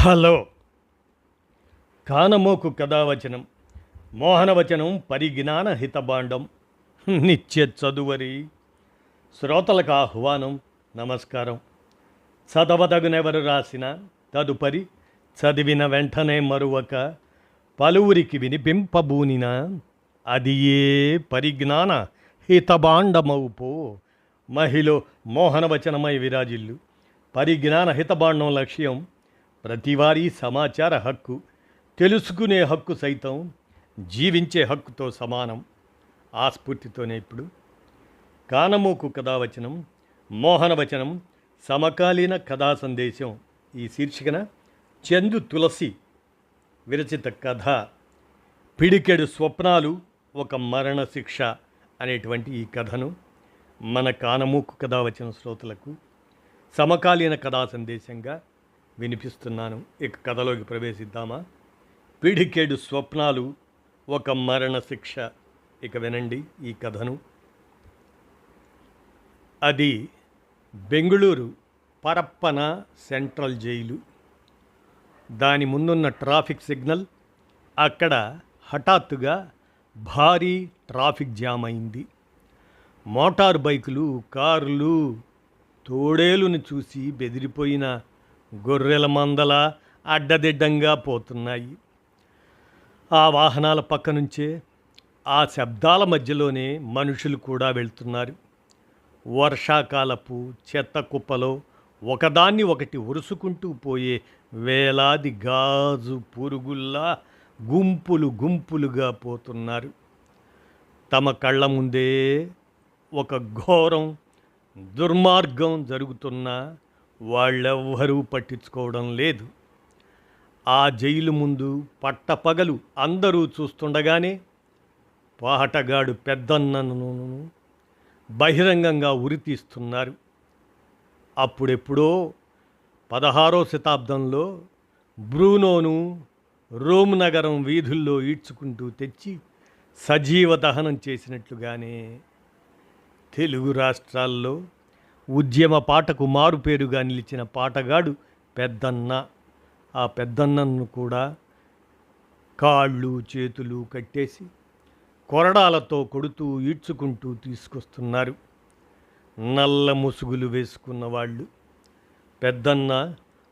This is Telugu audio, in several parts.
హలో. కానమోకు కథావచనం మోహనవచనం పరిజ్ఞాన హితబాండం నిత్య చదువరి శ్రోతలకు ఆహ్వానం. నమస్కారం. చదవదగునెవరు రాసిన తదుపరి చదివిన వెంటనే మరువక పలువురికి వినిపింపబూనిన అది ఏ పరిజ్ఞాన హితబాండమవుపో మహిళ మోహనవచనమై విరాజిల్లు. పరిజ్ఞాన హితబాండం లక్ష్యం ప్రతివారీ సమాచార హక్కు, తెలుసుకునే హక్కు సైతం జీవించే హక్కుతో సమానం. ఆ స్ఫూర్తితోనే ఇప్పుడు కానమోకు కథావచనం మోహనవచనం సమకాలీన కథా సందేశం ఈ శీర్షికన చందు తులసి విరచిత కథ పిడికెడు స్వప్నాలు ఒక మరణశిక్ష అనేటువంటి ఈ కథను మన కానమోకు కథావచన శ్రోతలకు సమకాలీన కథా సందేశంగా వినిపిస్తున్నాను. ఇక కథలోకి ప్రవేశిద్దామా? పిడికెడు స్వప్నాలు ఒక మరణశిక్ష. ఇక వినండి ఈ కథను. అది బెంగుళూరు పరప్పన సెంట్రల్ జైలు. దాని ముందున్న ట్రాఫిక్ సిగ్నల్. అక్కడ హఠాత్తుగా భారీ ట్రాఫిక్ జామ్ అయింది. మోటార్ బైకులు, కార్లు తోడేలును చూసి బెదిరిపోయిన గొర్రెల మందల అడ్డదిడ్డంగా పోతున్నాయి. ఆ వాహనాల పక్క నుంచే, ఆ శబ్దాల మధ్యలోనే మనుషులు కూడా వెళ్తున్నారు. వర్షాకాలపు చెత్త కుప్పలో ఒకదాన్ని ఒకటి ఉరుసుకుంటూ పోయే వేలాది గాజు పురుగుల్లా గుంపులు గుంపులుగా పోతున్నారు. తమ కళ్ళ ముందే ఒక ఘోరం, దుర్మార్గం జరుగుతున్నా వాళ్ళెవ్వరూ పట్టించుకోవడం లేదు. ఆ జైలు ముందు పట్టపగలు అందరూ చూస్తుండగానే పాటగాడు పెద్దన్నను బహిరంగంగా ఉరితీస్తున్నారు. అప్పుడెప్పుడో 16వ శతాబ్దంలో బ్రూనోను రోమ్ నగరం వీధుల్లో ఈడ్చుకుంటూ తెచ్చి సజీవ దహనం చేసినట్లుగానే తెలుగు రాష్ట్రాల్లో ఉద్యమ పాటకు మారుపేరుగా నిలిచిన పాటగాడు పెద్దన్న. ఆ పెద్దన్నను కూడా కాళ్ళు చేతులు కట్టేసి కొరడాలతో కొడుతూ ఈడ్చుకుంటూ తీసుకొస్తున్నారు నల్ల ముసుగులు వేసుకున్న వాళ్ళు. పెద్దన్న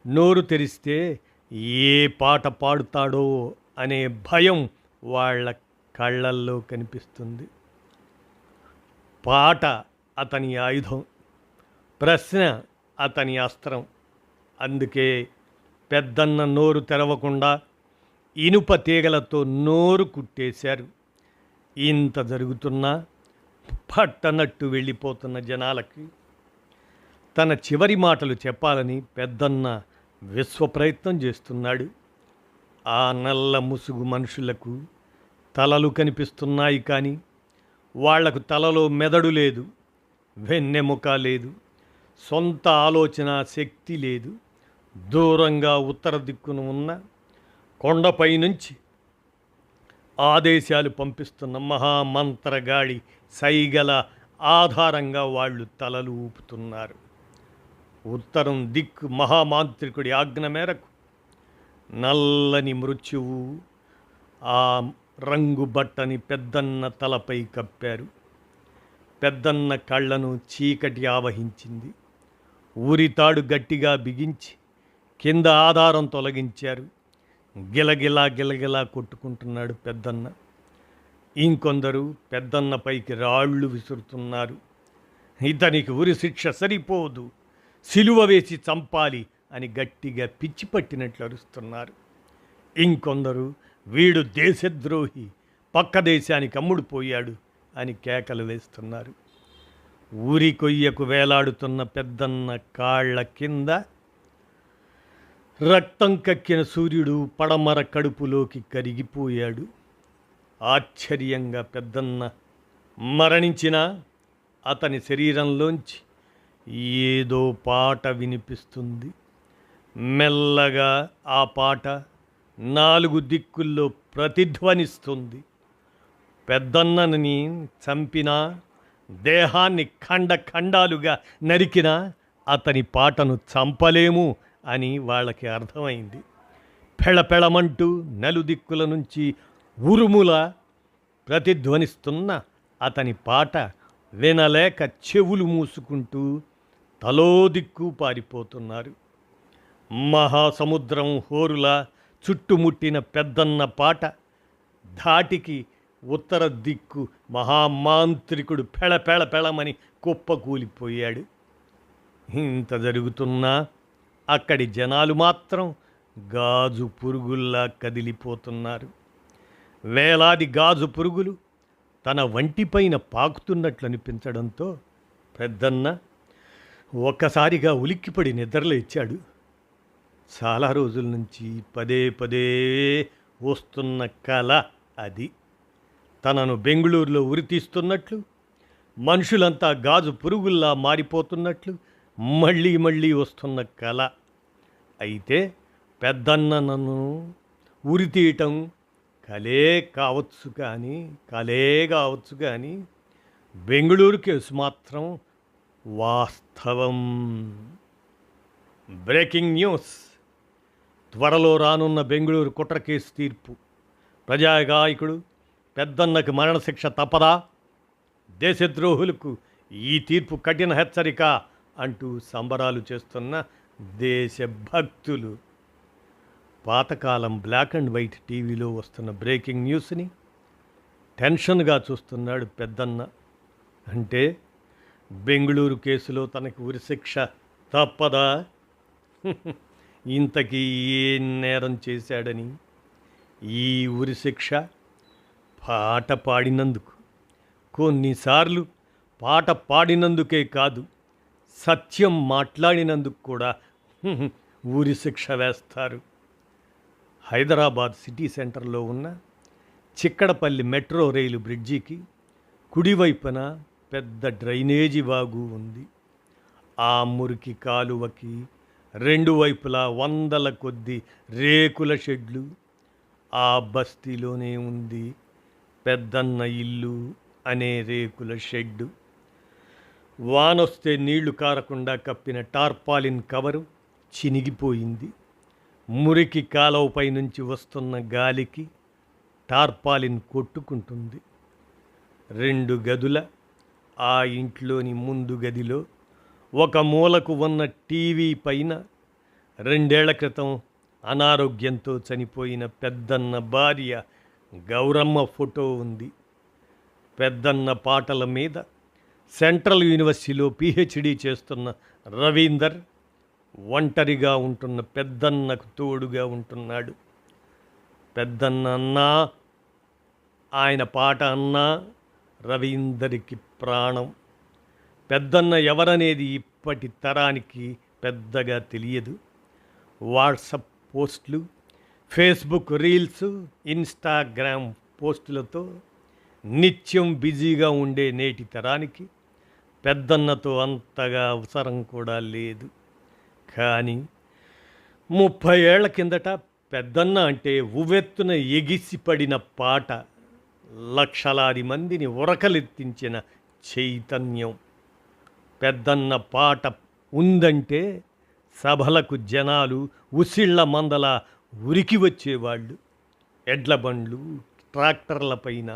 నోరు తెరిస్తే ఏ పాట పాడుతాడో అనే భయం వాళ్ళ కళ్ళల్లో కనిపిస్తుంది. పాట అతని ఆయుధం, ప్రశ్న అతని అస్త్రం. అందుకే పెద్దన్న నోరు తెరవకుండా ఇనుప తీగలతో నోరు కుట్టేశారు. ఇంత జరుగుతున్నా పట్టనట్టు వెళ్ళిపోతున్న జనాలకి తన చివరి మాటలు చెప్పాలని పెద్దన్న విశ్వప్రయత్నం చేస్తున్నాడు. ఆ నల్ల ముసుగు మనుషులకు తలలు కనిపిస్తున్నాయి, కానీ వాళ్లకు తలలో మెదడు లేదు, వెన్నెముక లేదు, సొంత ఆలోచన శక్తి లేదు. దూరంగా ఉత్తర దిక్కున ఉన్న కొండపై నుంచి ఆదేశాలు పంపిస్తున్న మహామంత్రగాడి సైగల ఆధారంగా వాళ్ళు తలలు ఊపుతున్నారు. ఉత్తరం దిక్కు మహామాంత్రికుడి ఆజ్ఞ మేరకు నల్లని మృత్యువు ఆ రంగు బట్టని పెద్దన్న తలపై కప్పారు. పెద్దన్న కళ్ళను చీకటి ఆవహించింది. ఊరితాడు గట్టిగా బిగించి కింద ఆధారం తొలగించారు. గిలగిలా గిలగిలా కొట్టుకుంటున్నాడు పెద్దన్న. ఇంకొందరు పెద్దన్న పైకి రాళ్ళు విసురుతున్నారు. ఇతనికి ఉరి శిక్ష సరిపోదు, సిలువ వేసి చంపాలి అని గట్టిగా పిచ్చి పట్టినట్లు అరుస్తున్నారు. ఇంకొందరు వీడు దేశద్రోహి, పక్క దేశానికి అమ్ముడుపోయాడు అని కేకలు వేస్తున్నారు. ఊరి కొయ్యకు వేలాడుతున్న పెద్దన్న కాళ్ల కింద రక్తం కక్కిన సూర్యుడు పడమర కడుపులోకి కరిగిపోయాడు. ఆశ్చర్యంగా పెద్దన్న మరణించినా అతని శరీరంలోంచి ఏదో పాట వినిపిస్తుంది. మెల్లగా ఆ పాట 4 దిక్కుల్లో ప్రతిధ్వనిస్తుంది. పెద్దన్నని చంపినా, దేహాన్ని ఖండాలుగా నరికినా అతని పాటను చంపలేము అని వాళ్ళకి అర్థమైంది. పెళపెళమంటూ నలుదిక్కుల నుంచి ఉరుముల ప్రతిధ్వనిస్తున్న అతని పాట వినలేక చెవులు మూసుకుంటూ తలో దిక్కు పారిపోతున్నారు. మహాసముద్రం హోరులా చుట్టుముట్టిన పెద్దన్న పాట ధాటికి ఉత్తర దిక్కు మహామాంత్రికుడు పెళపెళపెళమని కుప్పకూలిపోయాడు. ఇంత జరుగుతున్నా అక్కడి జనాలు మాత్రం గాజు పురుగుల్లా కదిలిపోతున్నారు. వేలాది గాజు పురుగులు తన వంటిపైన పాకుతున్నట్లు అనిపించడంతో పెద్దన్న ఒక్కసారిగా ఉలిక్కిపడి నిద్రలేచాడు. చాలా రోజుల నుంచి పదే పదే వస్తున్న కల అది. తనను బెంగుళూరులో ఉరితీస్తున్నట్లు, మనుషులంతా గాజు పురుగుల్లా మారిపోతున్నట్లు మళ్ళీ మళ్ళీ వస్తున్న కల. అయితే పెద్దన్న నన్ను ఉరితీయటం కలే కావచ్చు కానీ బెంగుళూరు కేసు మాత్రం వాస్తవం. Breaking news. త్వరలో రానున్న బెంగుళూరు కుట్ర కేసు తీర్పు. ప్రజాగాయకుడు పెద్దన్నకు మరణశిక్ష తప్పదా? దేశద్రోహులకు ఈ తీర్పు కఠిన హెచ్చరిక అంటూ సంబరాలు చేస్తున్న దేశభక్తులు. పాతకాలం బ్లాక్ అండ్ వైట్ టీవీలో వస్తున్న బ్రేకింగ్ న్యూస్ని టెన్షన్గా చూస్తున్నాడు పెద్దన్న. అంటే బెంగుళూరు కేసులో తనకు ఉరిశిక్ష తప్పదా? ఇంతకీ ఏ నేరం చేశాడని ఈ ఉరిశిక్ష? పాట పాడినందుకు. కొన్నిసార్లు పాట పాడినందుకే కాదు, సత్యం మాట్లాడినందుకు కూడా ఉరిశిక్ష వేస్తారు. హైదరాబాద్ సిటీ సెంటర్లో ఉన్న చిక్కడపల్లి మెట్రో రైలు బ్రిడ్జికి కుడివైపున పెద్ద డ్రైనేజీ వాగు ఉంది. ఆ మురికి కాలువకి రెండు వైపులా వందల కొద్ది రేకుల షెడ్లు. ఆ బస్తీలోనే ఉంది పెద్దన్న ఇల్లు అనే రేకుల షెడ్డు. వానొస్తే నీళ్లు కారకుండా కప్పిన టార్పాలిన్ కవరు చినిగిపోయింది. మురికి కాలువపై నుంచి వస్తున్న గాలికి టార్పాలిన్ కొట్టుకుంటుంది. 2 గదుల ఆ ఇంట్లోని ముందు గదిలో ఒక మూలకు ఉన్న టీవీ పైన 2 ఏళ్ల క్రితం అనారోగ్యంతో చనిపోయిన పెద్దన్న భార్య గౌరమ్మ ఫోటో ఉంది. పెద్దన్న పాటల మీద సెంట్రల్ యూనివర్సిటీలో పిహెచ్డి చేస్తున్న రవీందర్ ఒంటరిగా ఉంటున్న పెద్దన్నకు తోడుగా ఉంటున్నాడు. పెద్దన్న అన్నా, ఆయన పాట అన్నా రవీందర్కి ప్రాణం. పెద్దన్న ఎవరనేది ఇప్పటి తరానికి పెద్దగా తెలియదు. వాట్సప్ పోస్టులు, ఫేస్బుక్ రీల్స్, ఇన్స్టాగ్రామ్ పోస్టులతో నిత్యం బిజీగా ఉండే నేటి తరానికి పెద్దన్నతో అంతగా అవసరం కూడా లేదు. కానీ 30 ఏళ్ల కిందట పెద్దన్న అంటే ఉవ్వెత్తున ఎగిసిపడిన పాట, లక్షలాది మందిని ఉరకలెత్తించిన చైతన్యం. పెద్దన్న పాట ఉందంటే సభలకు జనాలు ఉసిళ్ళ మందల ఉరికి వచ్చేవాళ్ళు. ఎడ్ల బండ్లు, ట్రాక్టర్లపైన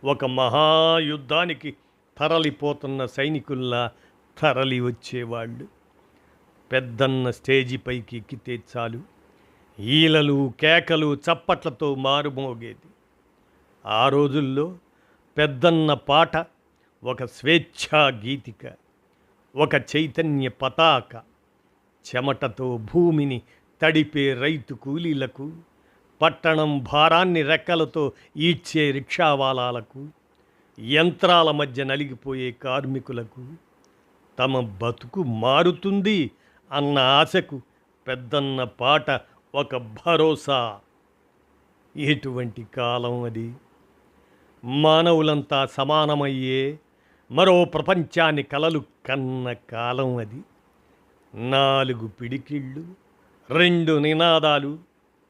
ఒక మహాయుద్ధానికి తరలిపోతున్న సైనికుల్లా తరలి వచ్చేవాళ్ళు. పెద్దన్న స్టేజిపైకి ఎక్కితే చాలు ఈలలు, కేకలు, చప్పట్లతో మారుమోగేది. ఆ రోజుల్లో పెద్దన్న పాట ఒక స్వేచ్ఛా గీతిక, ఒక చైతన్య పతాక. చెమటతో భూమిని తడిపే రైతు కూలీలకు, పట్టణం భారాన్ని రెక్కలతో ఈడ్చే రిక్షావాలాలకు, యంత్రాల మధ్య నలిగిపోయే కార్మికులకు తమ బతుకు మారుతుంది అన్న ఆశకు పెద్దన్న పాట ఒక భరోసా. ఎటువంటి కాలం అది! మానవులంతా సమానమయ్యే మరో ప్రపంచాన్ని కలలు కన్న కాలం అది. 4 పిడికిళ్ళు, 2 నినాదాలు,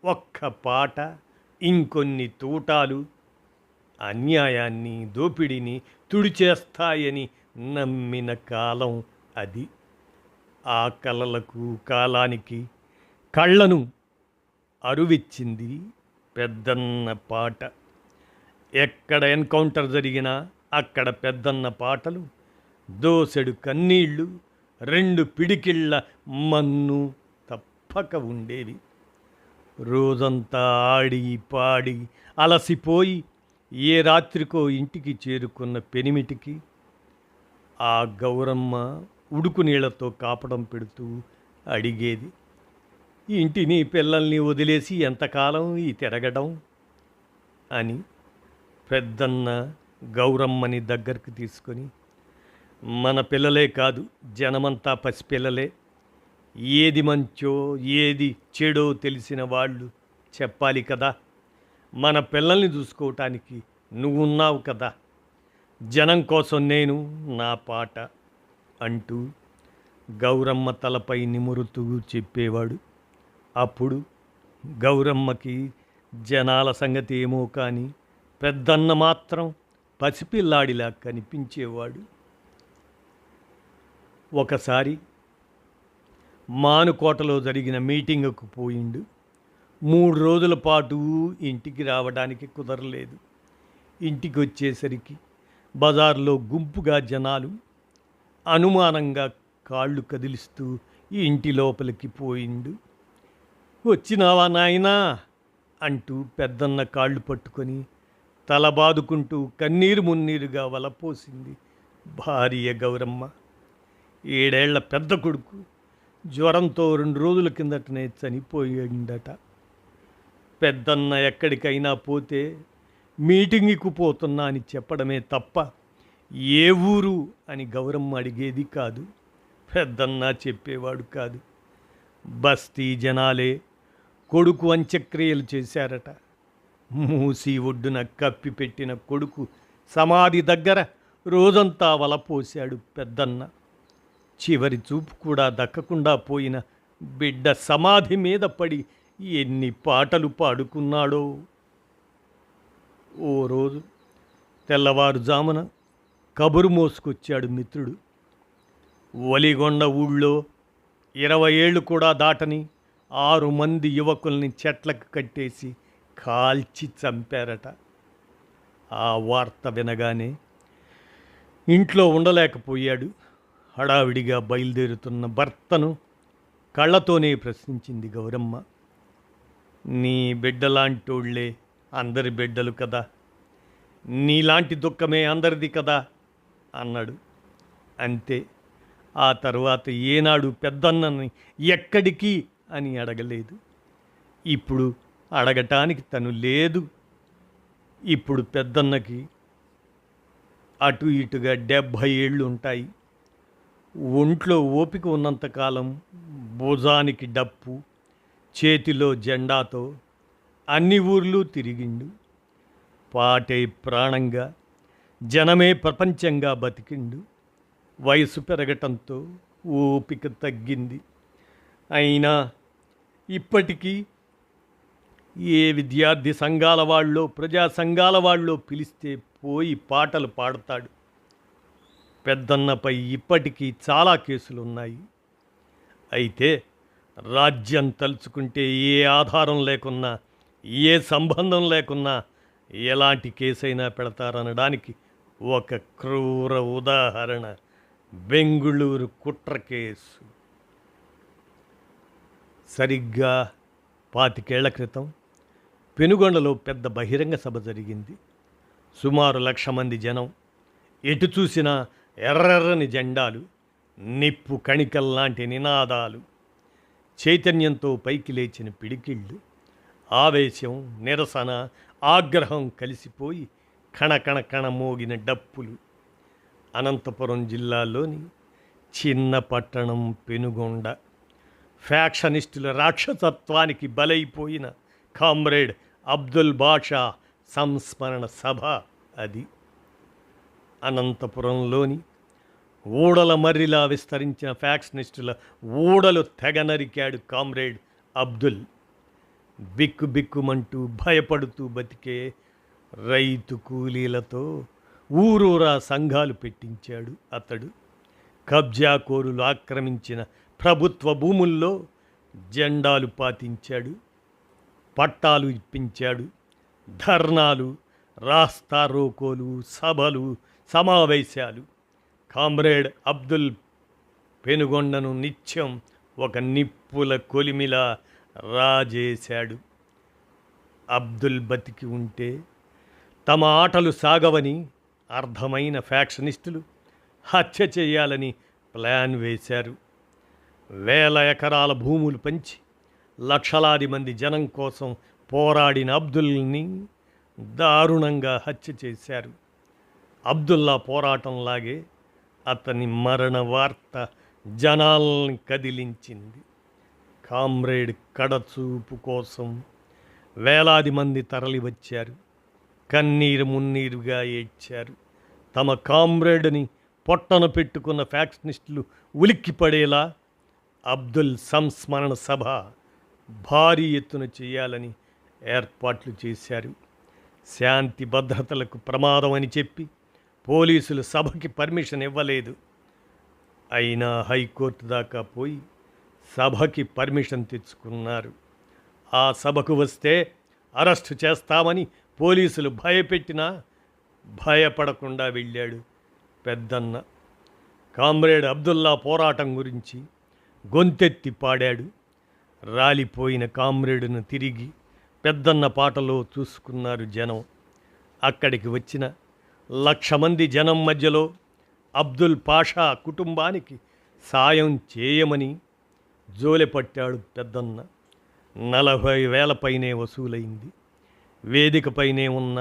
ఒక్క పాట, ఇంకొన్ని తూటాలు అన్యాయాన్ని, దోపిడీని తుడిచేస్తాయని నమ్మిన కాలం అది. ఆ కలలకు, కాలానికి కళ్ళను అరువిచ్చింది పెద్దన్న పాట. ఎక్కడ ఎన్కౌంటర్ జరిగినా అక్కడ పెద్దన్న పాటలు, దోసెడు కన్నీళ్ళు, 2 పిడికిళ్ళ మన్ను తప్పక ఉండేవి. రోజంతా ఆడి పాడి అలసిపోయి ఏ రాత్రికో ఇంటికి చేరుకున్న పెనిమిటికి ఆ గౌరమ్మ ఉడుకు నీళ్లతో కాపడం పెడుతూ అడిగేది, ఇంటిని పిల్లల్ని వదిలేసి ఎంతకాలం ఈ తిరగడం అని. పెద్దన్న గౌరమ్మని దగ్గరికి తీసుకొని, మన పిల్లలే కాదు, జనమంతా పసిపిల్లలే, ఏది మంచో ఏది చెడో తెలిసిన వాళ్ళు చెప్పాలి కదా, మన పిల్లల్ని చూసుకోవటానికి నువ్వున్నావు కదా, జనం కోసం నేను నా పాట అంటూ గౌరమ్మ తలపై నిమురుతూ చెప్పేవాడు. అప్పుడు గౌరమ్మకి జనాల సంగతి ఏమో కానీ పెద్దన్న మాత్రం పసిపిల్లాడిలా కనిపించేవాడు. ఒకసారి మానుకోటలో జరిగిన మీటింగుకు పోయిండు. 3 రోజుల పాటు ఇంటికి రావడానికి కుదరలేదు. ఇంటికి వచ్చేసరికి బజార్లో గుంపుగా జనాలు అనుమానంగా కాళ్ళు కదిలిస్తూ ఇంటి లోపలికి పోయిండు. వచ్చినావా నాయనా అంటూ పెద్దన్న కాళ్ళు పట్టుకొని తల బాదుకుంటూ కన్నీరు మున్నీరుగా వలపోసింది భార్య గౌరమ్మ. 7 ఏళ్ల పెద్ద కొడుకు జ్వరంతో 2 రోజుల కిందటనే చనిపోయిందట. పెద్దన్న ఎక్కడికైనా పోతే మీటింగ్కు పోతున్నా అని చెప్పడమే తప్ప ఏ ఊరు అని గౌరమ్మ అడిగేది కాదు. పెద్దన్న చెప్పేవాడు కాదు. బస్తీ జనాలే కొడుకు అంత్యక్రియలు చేశారట. మూసి ఒడ్డున కప్పిపెట్టిన కొడుకు సమాధి దగ్గర రోజంతా వలపోశాడు పెద్దన్న. చివరి చూపు కూడా దక్కకుండా పోయిన బిడ్డ సమాధి మీద పడి ఎన్ని పాటలు పాడుకున్నాడో. ఓ రోజు తెల్లవారుజామున కబురు మోసుకొచ్చాడు మిత్రుడు. ఒలిగొండ ఊళ్ళో 20 ఏళ్ళు కూడా దాటని 6 మంది యువకుల్ని చెట్లకు కట్టేసి కాల్చి చంపారట. ఆ వార్త వినగానే ఇంట్లో ఉండలేకపోయాడు. హడావిడిగా బయలుదేరుతున్న భర్తను కళ్ళతోనే ప్రశ్నించింది గౌరమ్మ. నీ బిడ్డలాంటోళ్లే అందరి బిడ్డలు కదా, నీలాంటి దుఃఖమే అందరిది కదా అన్నాడు. అంతే. ఆ తర్వాత ఏనాడు పెద్దన్నని ఎక్కడికి అని అడగలేదు. ఇప్పుడు అడగటానికి తను లేదు. ఇప్పుడు పెద్దన్నకి అటు ఇటుగా 70 ఏళ్ళు ఉంటాయి. ఒంట్లో ఓపిక ఉన్నంతకాలం భుజానికి డప్పు, చేతిలో జెండాతో అన్ని ఊర్లు తిరిగిండు. పాటే ప్రాణంగా, జనమే ప్రపంచంగా బతికిండు. వయసు పెరగటంతో ఓపిక తగ్గింది. అయినా ఇప్పటికీ ఏ విద్యార్థి సంఘాల వాళ్ళో ప్రజా సంఘాల వాళ్ళో పిలిస్తే పోయి పాటలు పాడతాడు. పెద్దన్నపై ఇప్పటికీ చాలా కేసులున్నాయి. అయితే రాజ్యం తలుచుకుంటే ఏ ఆధారం లేకున్నా, ఏ సంబంధం లేకున్నా ఎలాంటి కేసైనా పెడతారనడానికి ఒక క్రూర ఉదాహరణ బెంగుళూరు కుట్ర కేసు. సరిగ్గా 25 ఏళ్ల క్రితం పెనుగొండలో పెద్ద బహిరంగ సభ జరిగింది. సుమారు 1,00,000 మంది జనం. ఎటు చూసినా ఎర్రెర్రని జెండాలు, నిప్పు కణికల్లాంటి నినాదాలు, చైతన్యంతో పైకి లేచిన పిడికిళ్ళు, ఆవేశం, నిరసన, ఆగ్రహం కలిసిపోయి కణకణ కణ మోగిన డప్పులు. అనంతపురం జిల్లాలోని చిన్న పట్టణం పెనుగొండ. ఫ్యాక్షనిస్టుల రాక్షసత్వానికి బలైపోయిన కామ్రేడ్ అబ్దుల్ బాషా సంస్మరణ సభ అది. అనంతపురంలోని ఊడల మర్రిలా విస్తరించిన ఫ్యాక్షనిస్టుల ఊడలు తెగ నరికాడు కామ్రేడ్ అబ్దుల్. బిక్కుబిక్కుమంటూ భయపడుతూ బతికే రైతు కూలీలతో ఊరూరా సంఘాలు పెట్టించాడు అతడు. కబ్జాకోరులు ఆక్రమించిన ప్రభుత్వ భూముల్లో జెండాలు పాతించాడు. పట్టాలు ఇప్పించాడు. ధర్నాలు, రాస్తారోకోలు, సభలు, సమావేశాలు. కామ్రేడ్ అబ్దుల్ పెనుగొండను నిత్యం ఒక నిప్పుల కొలిమిలా రాజేశాడు. అబ్దుల్ బతికి ఉంటే తమ ఆటలు సాగవని అర్థమైన ఫ్యాక్షనిస్టులు హత్య చేయాలని ప్లాన్ వేశారు. వేల ఎకరాల భూములు పంచి లక్షలాది మంది జనం కోసం పోరాడిన అబ్దుల్ని దారుణంగా హత్య చేశారు. అబ్దుల్లా పోరాటంలాగే అతని మరణ వార్త జనాల్ని కదిలించింది. కామ్రేడ్ కడచూపు కోసం వేలాది మంది తరలివచ్చారు. కన్నీరు మున్నీరుగా ఏడ్చారు. తమ కామ్రేడ్ని పొట్టన పెట్టుకున్న ఫ్యాక్షనిస్టులు ఉలిక్కిపడేలా అబ్దుల్ సంస్మరణ సభ భారీ ఎత్తున చేయాలని ఏర్పాట్లు చేశారు. శాంతి భద్రతలకు ప్రమాదం అని చెప్పి పోలీసులు సభకి పర్మిషన్ ఇవ్వలేదు. అయినా హైకోర్టు దాకా పోయి సభకి పర్మిషన్ తెచ్చుకున్నారు. ఆ సభకు వస్తే అరెస్టు చేస్తామని పోలీసులు భయపెట్టినా భయపడకుండా వెళ్ళాడు పెద్దన్న. కామ్రేడ్ అబ్దుల్లా పోరాటం గురించి గొంతెత్తి పాడాడు. రాలిపోయిన కామ్రేడును తిరిగి పెద్దన్న పాటలో చూసుకున్నారు జనం. అక్కడికి వచ్చిన 1,00,000 మంది జనం మధ్యలో అబ్దుల్ పాషా కుటుంబానికి సాయం చేయమని జోలెపట్టాడు పెద్దన్న. 40,000 పైనే వసూలైంది. వేదికపైనే ఉన్న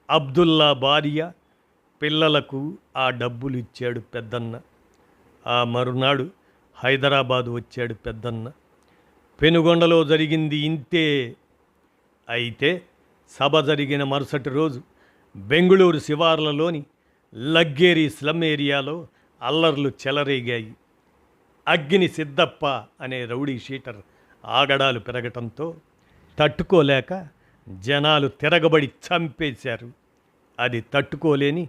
అబ్దుల్లా భార్య, పిల్లలకు ఆ డబ్బులు ఇచ్చాడు పెద్దన్న. ఆ మరునాడు హైదరాబాదు వచ్చాడు పెద్దన్న. పెనుగొండలో జరిగింది ఇంతే. అయితే సభ జరిగిన మరుసటి రోజు బెంగుళూరు శివార్లలోని లగ్గేరి స్లమ్ ఏరియాలో అల్లర్లు చెలరేగాయి. అగ్గిని సిద్దప్ప అనే రౌడీ షీటర్ ఆగడాలు పెరగటంతో తట్టుకోలేక జనాలు తిరగబడి చంపేశారు. అది తట్టుకోలేని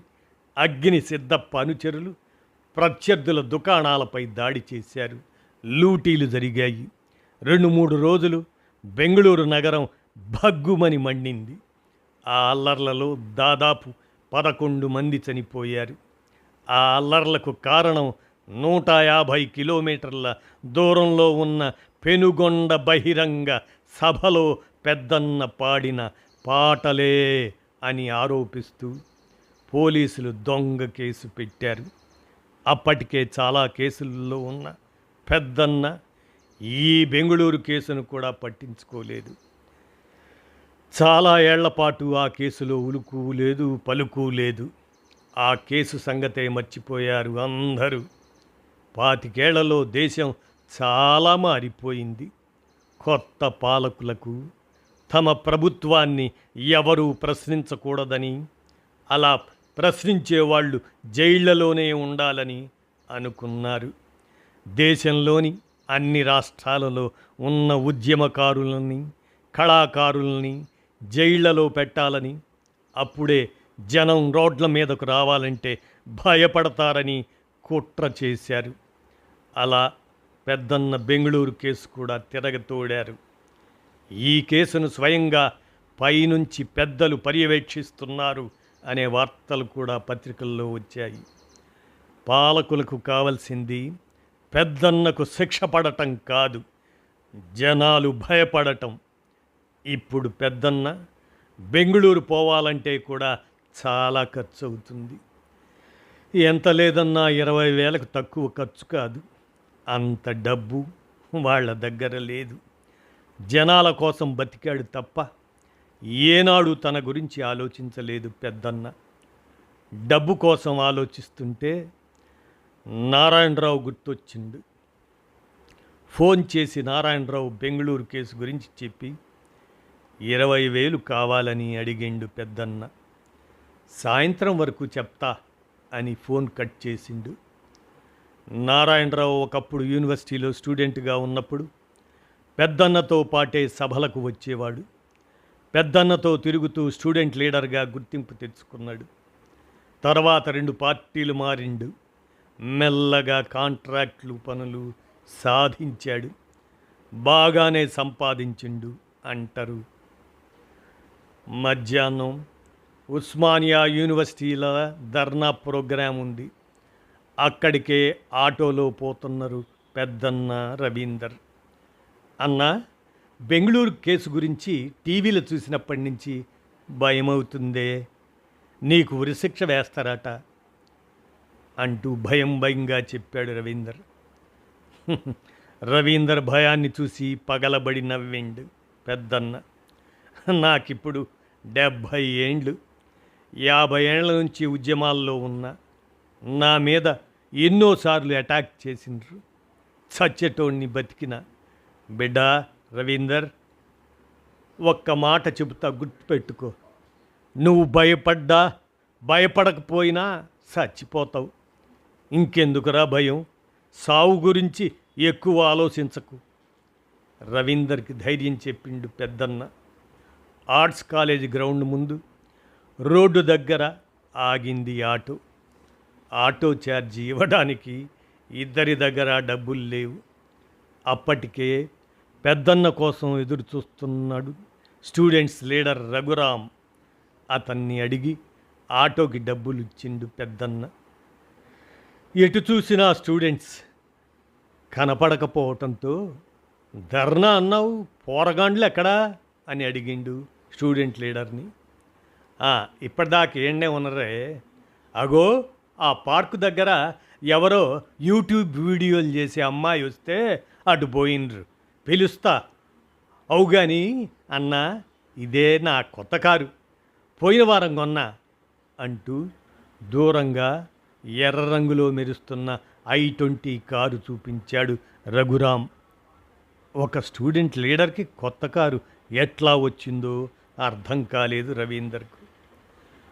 అగ్గిని సిద్దప్ప అనుచరులు ప్రత్యర్థుల దుకాణాలపై దాడి చేశారు. లూటీలు జరిగాయి. 2-3 రోజులు బెంగుళూరు నగరం భగ్గుమని మండింది. ఆ అల్లర్లలో దాదాపు 11 మంది చనిపోయారు. ఆ అల్లర్లకు కారణం 150 కిలోమీటర్ల దూరంలో ఉన్న పెనుగొండ బహిరంగ సభలో పెద్దన్న పాడిన పాటలే అని ఆరోపిస్తూ పోలీసులు దొంగ కేసు పెట్టారు. అప్పటికే చాలా కేసుల్లో ఉన్న పెద్దన్న ఈ బెంగుళూరు కేసును కూడా పట్టించుకోలేదు. చాలా ఏళ్లపాటు ఆ కేసులో ఉలుకు లేదు, పలుకు లేదు. ఆ కేసు సంగతే మర్చిపోయారు అందరూ. 25 ఏళ్లలో దేశం చాలా మారిపోయింది. కొత్త పాలకులకు తమ ప్రభుత్వాన్ని ఎవరూ ప్రశ్నించకూడదని, అలా ప్రశ్నించేవాళ్ళు జైళ్లలోనే ఉండాలని అనుకున్నారు. దేశంలోని అన్ని రాష్ట్రాలలో ఉన్న ఉద్యమకారులని, కళాకారులని జైళ్లలో పెట్టాలని, అప్పుడే జనం రోడ్ల మీదకు రావాలంటే భయపడతారని కుట్ర చేశారు. అలా పెద్దన్న బెంగుళూరు కేసు కూడా తిరగతోడారు. ఈ కేసును స్వయంగా పైనుంచి పెద్దలు పర్యవేక్షిస్తున్నారు అనే వార్తలు కూడా పత్రికల్లో వచ్చాయి. పాలకులకు కావలసింది పెద్దన్నకు శిక్ష పడటం కాదు, జనాలు భయపడటం. ఇప్పుడు పెద్దన్న బెంగుళూరు పోవాలంటే కూడా చాలా ఖర్చు అవుతుంది. ఎంత లేదన్నా 20,000కు తక్కువ ఖర్చు కాదు. అంత డబ్బు వాళ్ళ దగ్గర లేదు. జనాల కోసం బతికాడు తప్ప ఏనాడు తన గురించి ఆలోచించలేదు పెద్దన్న. డబ్బు కోసం ఆలోచిస్తుంటే నారాయణరావు గుర్తొచ్చిండు. ఫోన్ చేసి నారాయణరావు బెంగుళూరు కేసు గురించి చెప్పి 20,000 కావాలని అడిగిండు పెద్దన్న. సాయంత్రం వరకు చెప్తా అని ఫోన్ కట్ చేసిండు. నారాయణరావు ఒకప్పుడు యూనివర్సిటీలో స్టూడెంట్గా ఉన్నప్పుడు పెద్దన్నతో పాటే సభలకు వచ్చేవాడు. పెద్దన్నతో తిరుగుతూ స్టూడెంట్ లీడర్గా గుర్తింపు తెచ్చుకున్నాడు. తర్వాత 2 పార్టీలు మారిండు. మెల్లగా కాంట్రాక్ట్లు పనులు సాధించాడు. బాగానే సంపాదించిండు అంటారు మధ్యాహ్నం ఉస్మానియా యూనివర్సిటీల ధర్నా ప్రోగ్రాం ఉంది. అక్కడికే ఆటోలో పోతున్నారు పెద్దన్న రవీందర్. అన్న, బెంగళూరు కేసు గురించి టీవీలో చూసినప్పటి నుంచి భయమవుతుందే, నీకు ఉరిశిక్ష వేస్తారట అంటూ భయంగా చెప్పాడు రవీందర్. రవీందర్ భయాన్ని చూసి పగలబడి నవ్విండు పెద్దన్న. నాకిప్పుడు 70 ఏండ్లు, 50 ఏండ్ల నుంచి ఉద్యమాల్లో ఉన్నా. నా మీద ఎన్నోసార్లు అటాక్ చేసిండ్రు, చచ్చేటోడిని బతికిన. బిడ్డా రవీందర్, ఒక్క మాట చెబుతా, గుర్తుపెట్టుకో. నువ్వు భయపడకపోయినా చచ్చిపోతావు. ఇంకెందుకురా భయం? సావు గురించి ఎక్కువ ఆలోచించకు. రవీందర్కి ధైర్యం చెప్పిండు పెద్దన్న. ఆర్ట్స్ కాలేజీ గ్రౌండ్ ముందు రోడ్డు దగ్గర ఆగింది ఆటో. ఆటో ఛార్జీ ఇవ్వడానికి ఇద్దరి దగ్గర డబ్బులు లేవు. అప్పటికే పెద్దన్న కోసం ఎదురు చూస్తున్నాడు స్టూడెంట్స్ లీడర్ రఘురాం. అతన్ని అడిగి ఆటోకి డబ్బులు ఇచ్చిండు పెద్దన్న. ఎటు చూసినా స్టూడెంట్స్ కనపడకపోవటంతో, ధర్నా అన్నావు, పోరగాండ్లు ఎక్కడా అని అడిగిండు స్టూడెంట్ లీడర్ని. ఇప్పటిదాకా ఏండే ఉన్నరే, అగో ఆ పార్కు దగ్గర ఎవరో యూట్యూబ్ వీడియోలు చేసే అమ్మాయి వస్తే అటు పోయిండ్రు, పిలుస్తా అవుగాని అన్నా, ఇదే నా కొత్త కారు, పోయిన వారం కొన్నా అంటూ దూరంగా ఎర్ర రంగులో మెరుస్తున్న I-20 కారు చూపించాడు రఘురాం. ఒక స్టూడెంట్ లీడర్కి కొత్త కారు ఎట్లా వచ్చిందో అర్థం కాలేదు రవీందర్కు.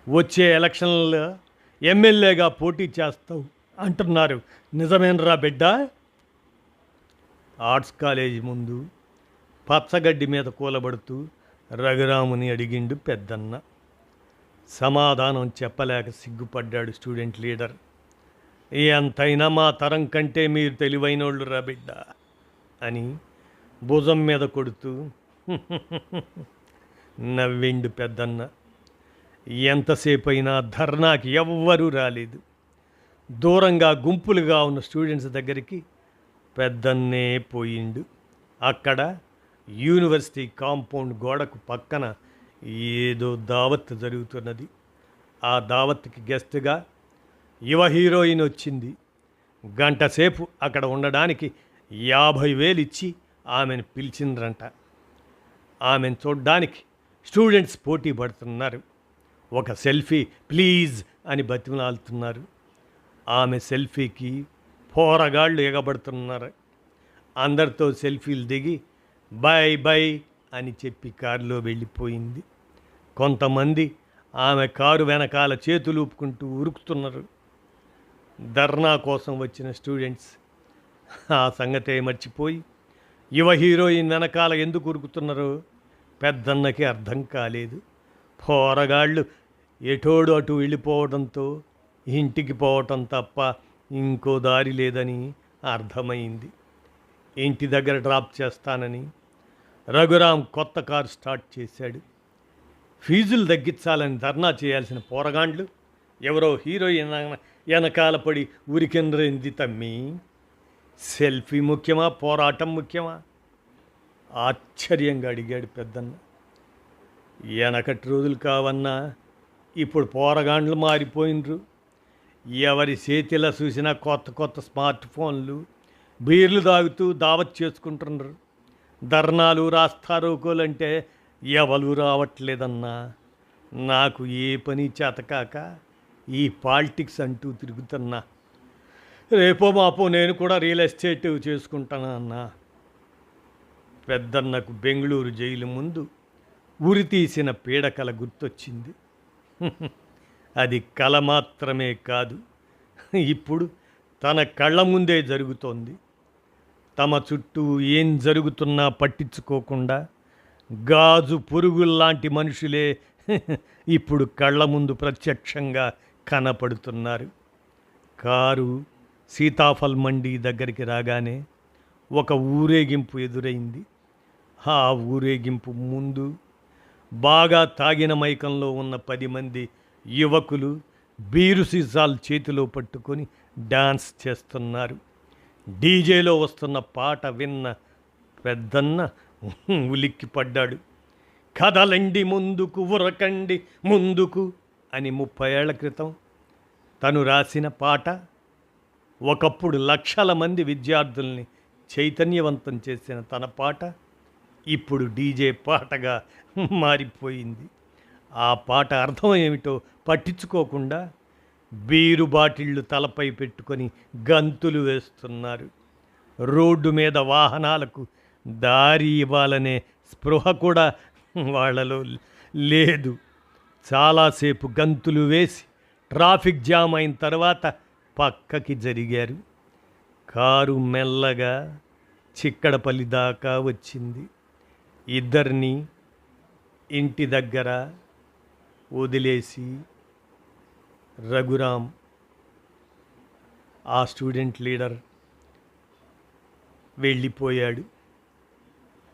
వచ్చే ఎలక్షన్లో ఎమ్మెల్యేగా పోటీ చేస్తావు అంటున్నారు, నిజమేనరా బిడ్డ? ఆర్ట్స్ కాలేజీ ముందు పచ్చగడ్డి మీద కూలబడుతూ రఘురాముని అడిగిండు పెద్దన్న. సమాధానం చెప్పలేక సిగ్గుపడ్డాడు స్టూడెంట్ లీడర్. ఎంతైనా మా తరం కంటే మీరు తెలివైనోళ్ళు రా బిడ్డ అని భుజం మీద కొడుతూ నవ్విండు పెద్దన్న. ఎంతసేపు అయినా ధర్నాకి ఎవ్వరూ రాలేదు. దూరంగా గుంపులుగా ఉన్న స్టూడెంట్స్ దగ్గరికి పెద్దన్నే పోయిండు. అక్కడ యూనివర్సిటీ కాంపౌండ్ గోడకు పక్కన ఏదో దావత్ జరుగుతున్నది. ఆ దావత్కి గెస్ట్గా యువ హీరోయిన్ వచ్చింది. గంటసేపు అక్కడ ఉండడానికి 50,000 ఇచ్చి ఆమెను పిలిచిండ్రంట. ఆమెను చూడ్డానికి స్టూడెంట్స్ పోటీ పడుతున్నారు. ఒక సెల్ఫీ ప్లీజ్ అని బతిమలాడుతున్నారు. ఆమె సెల్ఫీకి పోరగాళ్ళు ఎగబడుతున్నారు. అందరితో సెల్ఫీలు దిగి బై అని చెప్పి కారులో వెళ్ళిపోయింది. కొంతమంది ఆమె కారు వెనకాల చేతులు ఊపుకుంటూ ఉరుకుతున్నారు. ధర్నా కోసం వచ్చిన స్టూడెంట్స్ ఆ సంగతే మర్చిపోయి యువ హీరోయిన్ వెనకాల ఎందుకు ఉరుకుతున్నారో పెద్దన్నకి అర్థం కాలేదు. పోరగాళ్ళు ఎటోడు అటు వెళ్ళిపోవడంతో ఇంటికి పోవటం తప్ప ఇంకో దారి లేదని అర్థమైంది. ఇంటి దగ్గర డ్రాప్ చేస్తానని రఘురాం కొత్త కారు స్టార్ట్ చేశాడు. ఫీజులు తగ్గించాలని ధర్నా చేయాల్సిన పోరగాండ్లు ఎవరో హీరోయిన్ వెనకాల పడి ఉరికెంద్రైంది తమ్మి. సెల్ఫీ ముఖ్యమా, పోరాటం ముఖ్యమా? ఆశ్చర్యంగా అడిగాడు పెద్దన్న. వెనకటి రోజులు కావన్నా ఇప్పుడు పోరగాండ్లు మారిపోయినరు. ఎవరి చేతిలో చూసినా కొత్త స్మార్ట్ ఫోన్లు, బీర్లు తాగుతూ దావత్ చేసుకుంటున్నారు. ధర్నాలు రాస్తారోకోలంటే ఎవరు రావట్లేదన్నా. నాకు ఏ పని చేతకాక ఈ పాలిటిక్స్ అంటూ తిరుగుతున్నా. రేపో మాపో నేను కూడా రియల్ ఎస్టేట్ చేసుకుంటానా అన్నా. పెద్దన్నకు బెంగళూరు జైలు ముందు ఉరి తీసిన పీడకల గుర్తొచ్చింది. అది కల మాత్రమే కాదు, ఇప్పుడు తన కళ్ళ ముందే జరుగుతోంది. తమ చుట్టూ ఏం జరుగుతున్నా పట్టించుకోకుండా గాజు పురుగుల్లాంటి మనుషులే ఇప్పుడు కళ్ళ ముందు ప్రత్యక్షంగా కనపడుతున్నారు. కారు సీతాఫల్ మండి దగ్గరికి రాగానే ఒక ఊరేగింపు ఎదురైంది. ఆ ఊరేగింపు ముందు బాగా తాగిన మైకంలో ఉన్న 10 మంది యువకులు బీరు సీసాలు చేతిలో పట్టుకొని డాన్స్ చేస్తున్నారు. డీజేలో వస్తున్న పాట విన్న పెద్దన్న ఉలిక్కిపడ్డాడు. కదలండి ముందుకు, ఉరకండి ముందుకు అని 30 ఏళ్ల క్రితం తను రాసిన పాట ఒకప్పుడు లక్షల మంది విద్యార్థుల్ని చైతన్యవంతం చేసిన తన పాట ఇప్పుడు డీజే పాటగా మారిపోయింది. ఆ పాట అర్థం ఏమిటో పట్టించుకోకుండా బీరు బాటిళ్ళు తలపై పెట్టుకొని గంతులు వేస్తున్నారు. రోడ్డు మీద వాహనాలకు దారి ఇవ్వాలనే స్పృహ కూడా వాళ్ళలో లేదు. చాలాసేపు గంతులు వేసి ట్రాఫిక్ జామ్ అయిన తర్వాత పక్కకి జరిగారు. కారు మెల్లగా చిక్కడపల్లి దాకా వచ్చింది. ఇద్దరిని ఇంటి దగ్గర వదిలేసి రఘురామ్, ఆ స్టూడెంట్ లీడర్ వెళ్ళిపోయాడు.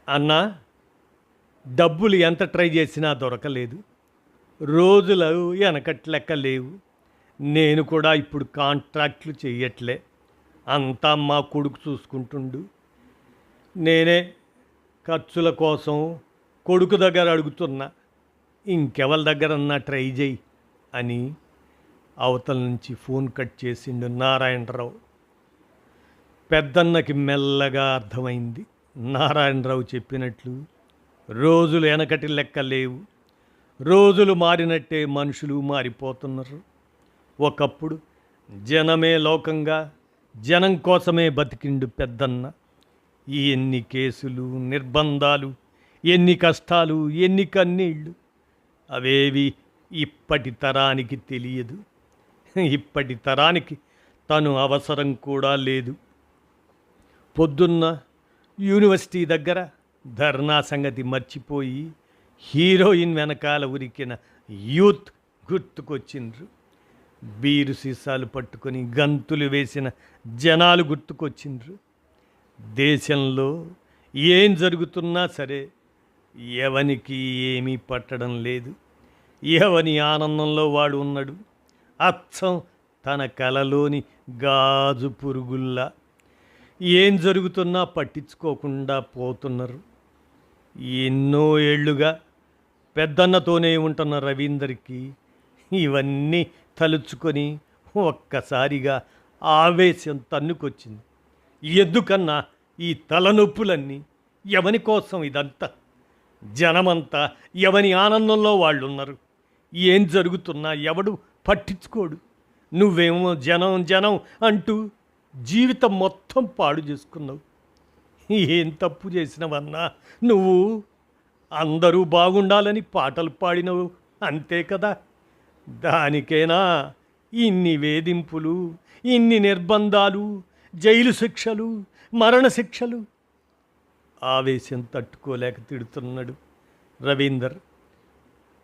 అన్నా, డబ్బులు ఎంత ట్రై చేసినా దొరకలేదు. రోజులు వెనకట్లెక్క లేవు. నేను కూడా ఇప్పుడు కాంట్రాక్ట్లు చెయ్యట్లే. అంతా మా కొడుకు చూసుకుంటుండు. నేనే ఖర్చుల కోసం కొడుకు దగ్గర అడుగుతున్నా. ఇంకెవరి దగ్గరన్నా ట్రై చేయి అని అవతల నుంచి ఫోన్ కట్ చేసిండు నారాయణరావు. పెద్దన్నకి మెల్లగా అర్థమైంది. నారాయణరావు చెప్పినట్లు రోజులు వెనకటి లెక్క లేవు. రోజులు మారినట్టే మనుషులు మారిపోతున్నారు. ఒకప్పుడు జనమే లోకంగా, జనం కోసమే బతికిండు పెద్దన్న. ఎన్ని కేసులు, నిర్బంధాలు, ఎన్ని కష్టాలు, ఎన్ని కన్నీళ్ళు. అవేవి ఇప్పటి తరానికి తెలియదు. ఇప్పటి తరానికి తను అవసరం కూడా లేదు. పొద్దున్న యూనివర్సిటీ దగ్గర ధర్నా సంగతి మర్చిపోయి హీరోయిన్ వెనకాల ఉరికిన యూత్ గుర్తుకొచ్చిండ్రు. బీరు సీసాలు పట్టుకొని గంతులు వేసిన జనాలు గుర్తుకొచ్చిండ్రు. దేశంలో ఏం జరుగుతున్నా సరే ఎవనికి ఏమీ పట్టడం లేదు. ఎవని ఆనందంలో వాడు ఉన్నాడు. అచ్చం తన కలలోని గాజు పురుగుల్లా ఏం జరుగుతున్నా పట్టించుకోకుండా పోతున్నారు. ఎన్నో ఏళ్లుగా పెద్దన్నతోనే ఉంటున్న రవీందర్కి ఇవన్నీ తలుచుకొని ఒక్కసారిగా ఆవేశం తన్నుకొచ్చింది. ఎందుకన్నా ఈ తలనొప్పులన్నీ? ఎవని కోసం ఇదంతా? జనమంతా ఎవని ఆనందంలో వాళ్ళు ఉన్నారు. ఏం జరుగుతున్నా ఎవడు పట్టించుకోడు. నువ్వేమో జనం జనం అంటూ జీవితం మొత్తం పాడు చేసుకున్నావు. ఏం తప్పు చేసినవన్నా నువ్వు? అందరూ బాగుండాలని పాటలు పాడినవు, అంతే కదా. దానికేనా ఇన్ని వేధింపులు, ఇన్ని నిర్బంధాలు, జైలు శిక్షలు, మరణశిక్షలు? ఆవేశం తట్టుకోలేక తిడుతున్నాడు రవీందర్.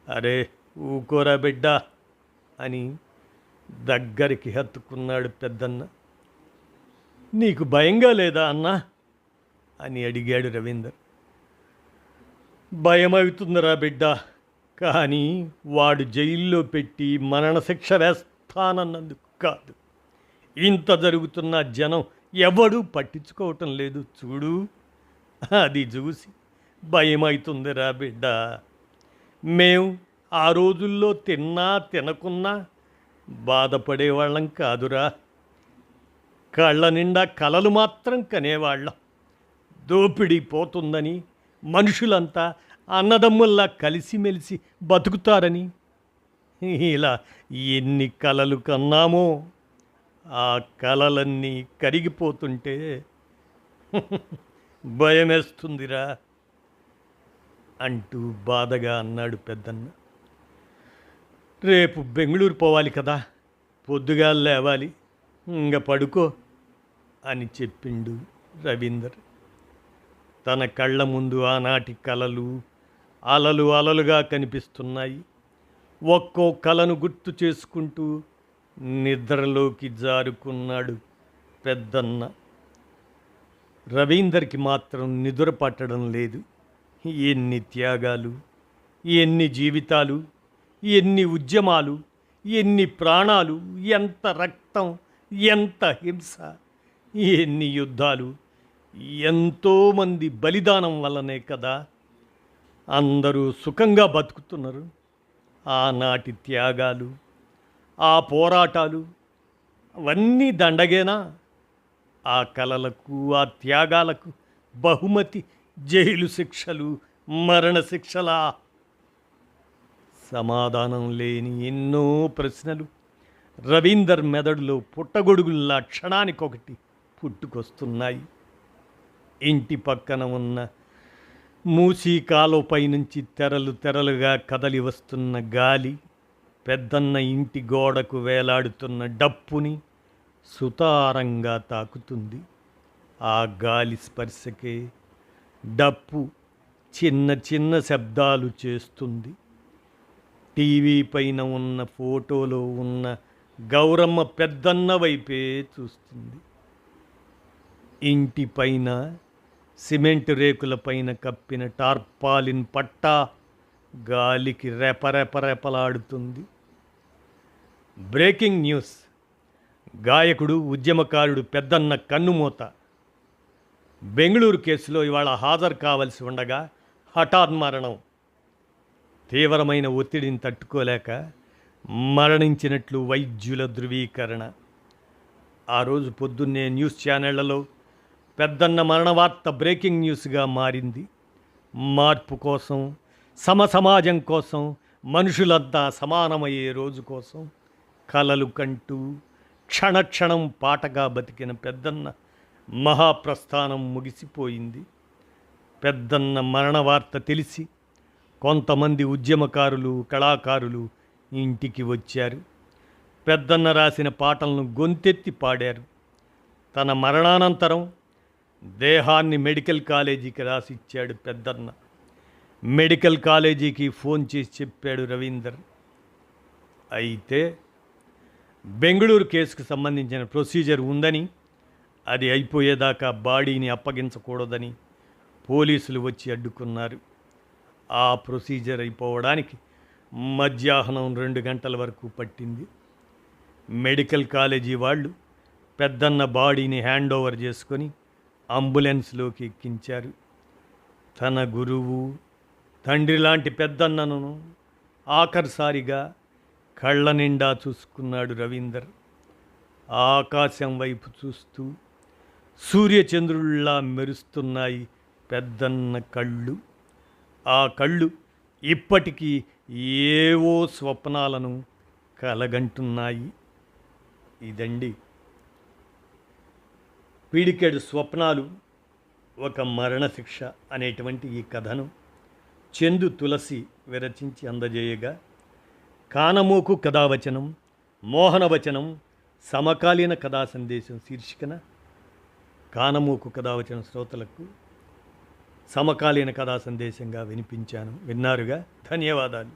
అరే ఊకోరా బిడ్డ అని దగ్గరికి హత్తుకున్నాడు పెద్దన్న. నీకు భయంగా లేదా అన్నా అని అడిగాడు రవీందర్. భయమవుతుందిరా బిడ్డ, కానీ వాడు జైల్లో పెట్టి మరణశిక్ష వేస్తానన్నందుకు కాదు. ఇంత జరుగుతున్న జనం ఎవడూ పట్టించుకోవటం లేదు చూడు. అది చూసి భయమవుతుందిరా బిడ్డ. మేము ఆ రోజుల్లో తిన్నా తినకున్నా బాధపడేవాళ్ళం కాదురా. కళ్ళ నిండా కలలు మాత్రం కనేవాళ్ళం. దోపిడీ పోతుందని, మనుషులంతా అన్నదమ్ముల్లా కలిసిమెలిసి బతుకుతారని. ఇలా ఎన్ని కలలు కన్నామో. ఆ కలలన్నీ కరిగిపోతుంటే భయమేస్తుందిరా అంటూ బాధగా అన్నాడు పెద్దన్న. రేపు బెంగళూరు పోవాలి కదా, పొద్దుగా లేవాలి, ఇంక పడుకో అని చెప్పిండు రవీందర్. తన కళ్ళ ముందు ఆనాటి కలలు అలలు అలలుగా కనిపిస్తున్నాయి. ఒక్కో కలను గుర్తు చేసుకుంటూ నిద్రలోకి జారుకున్నాడు పెద్దన్న. రవీందర్కి మాత్రం నిద్ర పట్టడం లేదు. ఎన్ని త్యాగాలు, ఎన్ని జీవితాలు, ఎన్ని ఉద్యమాలు, ఎన్ని ప్రాణాలు, ఎంత రక్తం, ఎంత హింస, ఎన్ని యుద్ధాలు, ఎంతోమంది బలిదానం వల్లనే కదా అందరూ సుఖంగా బతుకుతున్నారు. ఆనాటి త్యాగాలు, ఆ పోరాటాలు అవన్నీ దండగేనా? ఆ కలలకు, ఆ త్యాగాలకు బహుమతి జైలు శిక్షలు, మరణశిక్షలా? సమాధానం లేని ఎన్నో ప్రశ్నలు రవీందర్ మెదడులో పుట్టగొడుగుల్లా క్షణానికొకటి పుట్టుకొస్తున్నాయి. ఇంటి పక్కన ఉన్న మూసీ కాలువపై నుంచి తెరలు తెరలుగా కదలి వస్తున్న గాలి పెద్దన్న ఇంటి గోడకు వేలాడుతున్న డప్పుని సుతారంగా తాకుతుంది. ఆ గాలి స్పర్శకే డప్పు చిన్న చిన్న శబ్దాలు చేస్తుంది. టీవీ పైన ఉన్న ఫోటోలో ఉన్న గౌరమ్మ పెద్దన్న వైపే చూస్తుంది. ఇంటి పైన సిమెంట్ రేకుల పైన కప్పిన టార్పాలిన్ పట్టా గాలికి రెపరెపరెపలాడుతుంది. Breaking news. గాయకుడు, ఉద్యమకారుడు పెద్దన్న కన్నుమూత. బెంగళూరు కేసులో ఇవాళ హాజరు కావలసి ఉండగా హఠాన్మరణం. తీవ్రమైన ఒత్తిడిని తట్టుకోలేక మరణించినట్లు వైద్యుల ధృవీకరణ. ఆ రోజు పొద్దున్నే న్యూస్ ఛానళ్లలో పెద్దన్న మరణ వార్త బ్రేకింగ్ న్యూస్గా మారింది. మార్పు కోసం, సమాజం కోసం, మనుషులంతా సమానమయ్యే రోజు కోసం కలలు కంటూ క్షణక్షణం పాటగా బతికిన పెద్దన్న మహాప్రస్థానం ముగిసిపోయింది. పెద్దన్న మరణ వార్త తెలిసి కొంతమంది ఉద్యమకారులు, కళాకారులు ఇంటికి వచ్చారు. పెద్దన్న రాసిన పాటలను గొంతెత్తి పాడారు. తన మరణానంతరం దేహాన్ని మెడికల్ కాలేజీకి రాసిచ్చాడు పెద్దన్న. మెడికల్ కాలేజీకి ఫోన్ చేసి చెప్పాడు రవీందర్. అయితే బెంగళూరు కేసుకు సంబంధించిన ప్రొసీజర్ ఉందని, అది అయిపోయేదాకా బాడీని అప్పగించకూడదని పోలీసులు వచ్చి అడ్డుకున్నారు. ఆ ప్రొసీజర్ అయిపోవడానికి మధ్యాహ్నం 2 గంటల వరకు పట్టింది. మెడికల్ కాలేజీ వాళ్ళు పెద్దన్న బాడీని హ్యాండ్ ఓవర్ చేసుకొని అంబులెన్స్లోకి ఎక్కించారు. తన గురువు, తండ్రి లాంటి పెద్దన్నను ఆఖరిసారిగా కళ్ళ నిండా చూసుకున్నాడు రవీందర్. ఆకాశం వైపు చూస్తూ సూర్యచంద్రుల్లా మెరుస్తున్నాయి పెద్దన్న కళ్ళు. ఆ కళ్ళు ఇప్పటికీ ఏవో స్వప్నాలను కలగంటున్నాయి. ఇదండి పీడికెడు స్వప్నాలు, ఒక మరణశిక్ష అనేటువంటి ఈ కథను చందు తులసి విరచించి అందజేయగా, కానమోకు కథావచనం, మోహనవచనం, సమకాలీన కథా సందేశం శీర్షికన కానమోకు కథావచన శ్రోతలకు సమకాలీన కథా సందేశంగా వినిపించాను. విన్నారుగా? ధన్యవాదాలు.